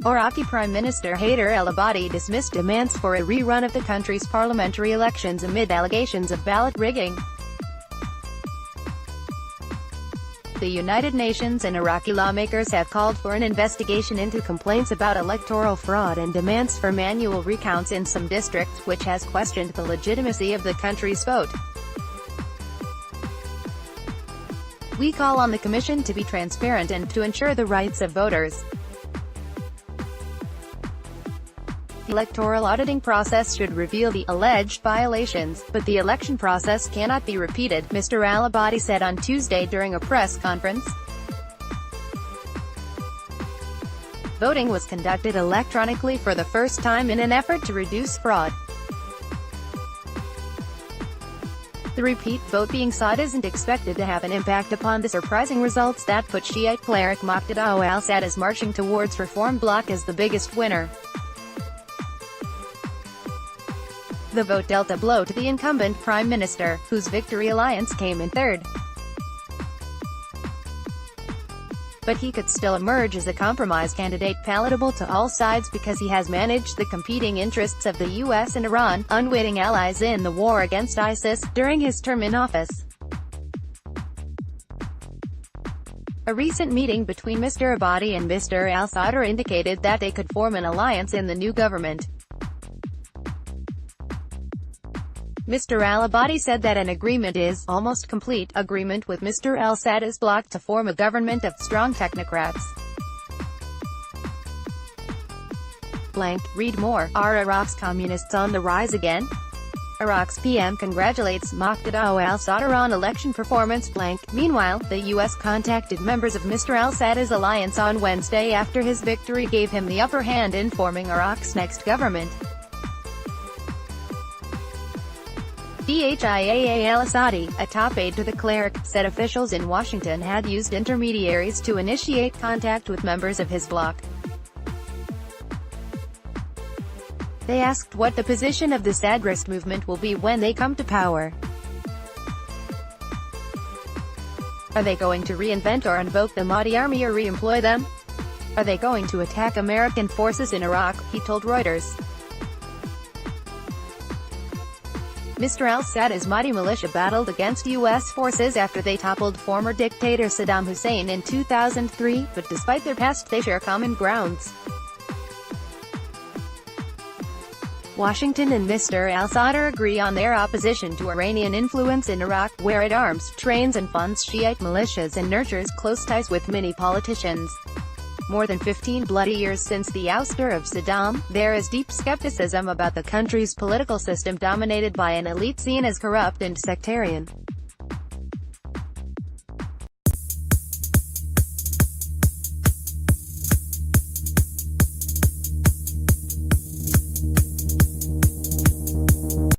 Iraqi Prime Minister Haider al-Abadi dismissed demands for a rerun of the country's parliamentary elections amid allegations of ballot rigging. The United Nations and Iraqi lawmakers have called for an investigation into complaints about electoral fraud and demands for manual recounts in some districts, which has questioned the legitimacy of the country's vote. We call on the Commission to be transparent and to ensure the rights of voters. The electoral auditing process should reveal the alleged violations, but the election process cannot be repeated, Mr. al-Abadi said on Tuesday during a press conference. Voting was conducted electronically for the first time in an effort to reduce fraud. The repeat vote being sought isn't expected to have an impact upon the surprising results that put Shiite cleric Muqtada al-Sad's marching towards reform bloc as the biggest winner. The vote dealt a blow to the incumbent Prime Minister, whose Victory Alliance came in third. But he could still emerge as a compromise candidate palatable to all sides because he has managed the competing interests of the US and Iran, unwitting allies in the war against ISIS, during his term in office. A recent meeting between Mr. Abadi and Mr. al-Sadr indicated that they could form an alliance in the new government. Mr. al-Abadi said that an agreement is almost complete agreement with Mr. al-Sad's bloc to form a government of strong technocrats. Read more. Are Iraq's communists on the rise again? Iraq's PM congratulates Muqtada al-Sadr on election performance. Meanwhile, the US contacted members of Mr. al-Sad's alliance on Wednesday after his victory gave him the upper hand in forming Iraq's next government. Haider al-Asadi, a top aide to the cleric, said officials in Washington had used intermediaries to initiate contact with members of his bloc. They asked what the position of the Sadrist movement will be when they come to power. Are they going to reinvent or invoke the Mahdi army or re-employ them? Are they going to attack American forces in Iraq? He told Reuters. Mr. al-Sad's Mahdi militia battled against U.S. forces after they toppled former dictator Saddam Hussein in 2003, but despite their past they share common grounds. Washington and Mr. al-Sadr agree on their opposition to Iranian influence in Iraq, where it arms, trains and funds Shiite militias and nurtures close ties with many politicians. More than 15 bloody years since the ouster of Saddam, there is deep skepticism about the country's political system dominated by an elite seen as corrupt and sectarian.